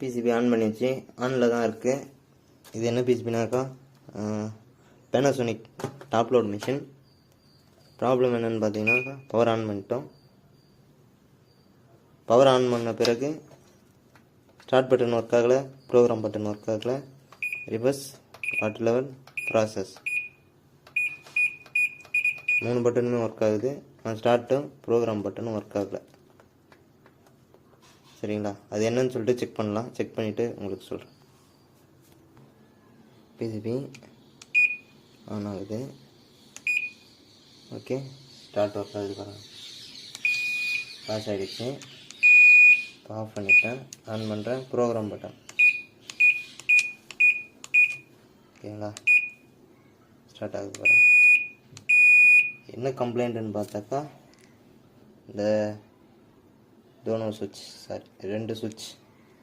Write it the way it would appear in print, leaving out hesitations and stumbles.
PCB on பண்ணிச்சு, ஆனில் தான் இருக்குது. இது என்ன பிசிபினாக்கா Panasonic top load machine. Problem என்னென்னு பார்த்தீங்கன்னாக்கா பவர் ஆன் பண்ணிட்டோம். பவர் ஆன் பண்ண பிறகு ஸ்டார்ட் பட்டன் ஒர்க் ஆகலை, ப்ரோக்ராம் பட்டன் ஒர்க் ஆகலை, ரிவர்ஸ், வாட்டர் லெவல், ப்ராசஸ் 3 பட்டனுமே ஒர்க் ஆகுது. நான் ஸ்டார்ட்டும் ப்ரோக்ராம் பட்டனும் ஒர்க் ஆகலை. சரிங்களா? அது என்னன்னு சொல்லிட்டு செக் பண்ணலாம். செக் பண்ணிவிட்டு உங்களுக்கு சொல்கிறேன். பிசிபி ஆன் ஆகுது. ஓகே, ஸ்டார்ட் ஒர்க் ஆகுது பாருங்கள். பாஸ் ஆகிடுச்சு. இப்போ ஆஃப் பண்ணிட்டேன். ஆன் பண்ணுறேன். Program button. ஓகேங்களா? ஸ்டார்ட் ஆகுது பாருங்கள். என்ன கம்ப்ளைண்ட்டுன்னு பார்த்தாக்கா இந்த 2 சுவிட்ச்